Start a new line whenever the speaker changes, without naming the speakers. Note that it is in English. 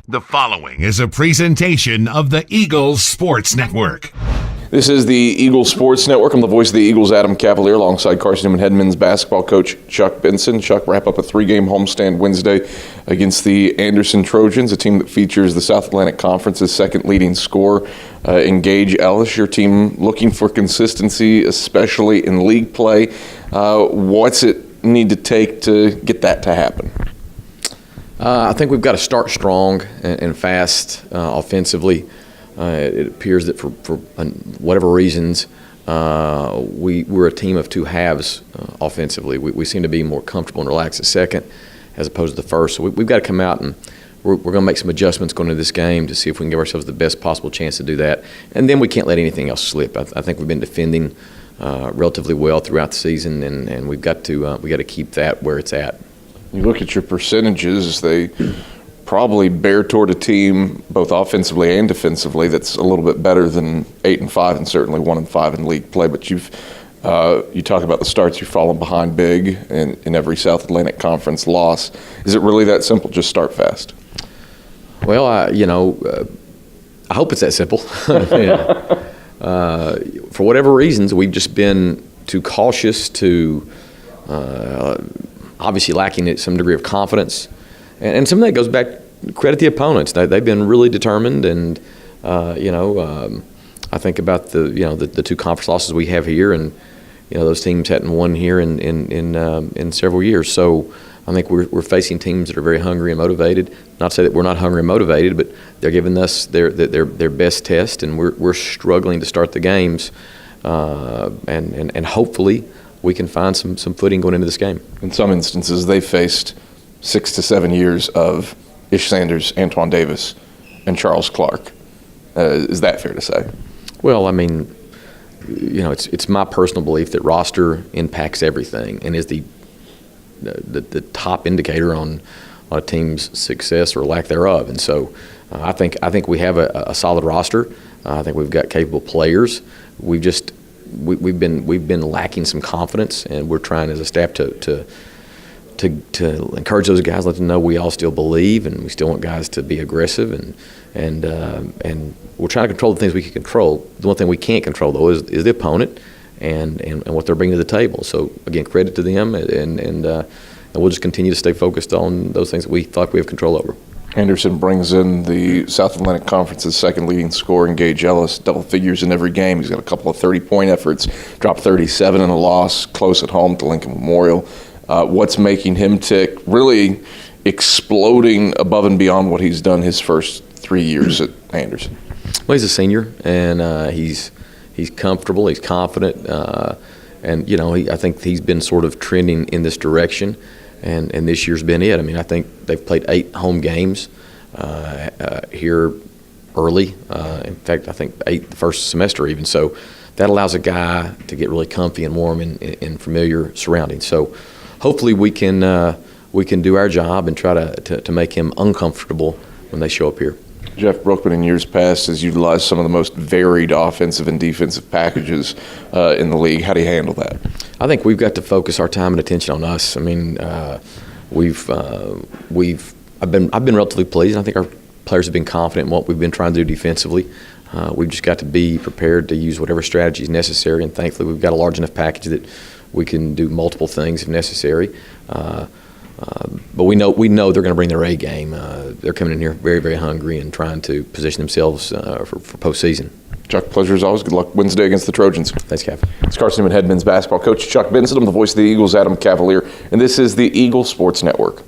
The following is a presentation of the Eagles Sports Network.
This is the Eagles Sports Network. I'm the voice of the Eagles, Adam Cavalier, alongside Carson-Newman head men's basketball coach Chuck Benson. Chuck, wrap up a 3-game homestand Wednesday against the Anderson Trojans, a team that features the South Atlantic Conference's second leading scorer, Gage Ellis. Your team looking for consistency, especially in league play. What's it need to take to get that to happen?
I think we've got to start strong and fast offensively. It appears that for whatever reasons, we're a team of two halves offensively. We seem to be more comfortable and relaxed at second as opposed to the first. So we've got to come out and we're going to make some adjustments going into this game to see if we can give ourselves the best possible chance to do that. And then we can't let anything else slip. I think we've been defending relatively well throughout the season, and we've got to keep that where it's at.
You look at your percentages, they probably bear toward a team, both offensively and defensively, that's a little bit better than 8-5 and certainly 1-5 in league play. But you talk about the starts, you've fallen behind big in every South Atlantic Conference loss. Is it really that simple? Just start fast.
Well, I hope it's that simple. For whatever reasons, we've just been too cautious, obviously lacking some degree of confidence. And some of that goes back, credit the opponents. They've been really determined, and I think about the two conference losses we have here, and those teams hadn't won here in several years. So I think we're facing teams that are very hungry and motivated. Not to say that we're not hungry and motivated, but they're giving us their best test, and we're struggling to start the games, and hopefully we can find some footing going into this game.
In some instances, they faced 6 to 7 years of Ish Sanders, Antoine Davis, and Charles Clark. Is that fair to say? Well,
I mean, it's my personal belief that roster impacts everything and is the top indicator on a team's success or lack thereof. And so I think we have a solid roster. I think we've got capable players. We've been lacking some confidence, and we're trying as a staff to encourage those guys, let them know we all still believe, and we still want guys to be aggressive, and we're trying to control the things we can control. The one thing we can't control, though, is the opponent and what they're bringing to the table. So again, credit to them, and we'll just continue to stay focused on those things that we thought we have control over.
Anderson brings in the South Atlantic Conference's second leading scorer, Gage Ellis, double figures in every game. He's got a couple of 30-point efforts, dropped 37 in a loss, close at home to Lincoln Memorial. What's making him tick, really exploding above and beyond what he's done his first 3 years at Anderson?
Well, he's a senior, and he's comfortable, he's confident, and I think he's been sort of trending in this direction. And this year's been it. I mean, I think they've played 8 home games here early. In fact, I think 8 the first semester even. So that allows a guy to get really comfy and warm in familiar surroundings. So hopefully we can do our job and try to make him uncomfortable when they show up here.
Jeff Brookman in years past has utilized some of the most varied offensive and defensive packages in the league. How do you handle that?
I think we've got to focus our time and attention on us. I mean, I've been relatively pleased. I think our players have been confident in what we've been trying to do defensively. We've just got to be prepared to use whatever strategy is necessary, and thankfully we've got a large enough package that we can do multiple things if necessary. But we know they're going to bring their A game. They're coming in here very, very hungry and trying to position themselves for postseason.
Chuck, pleasure as always. Good luck Wednesday against the Trojans.
Thanks, Cav.
It's Carson-Newman head men's basketball coach Chuck Benson. I'm the voice of the Eagles, Adam Cavalier, and this is the Eagles Sports Network.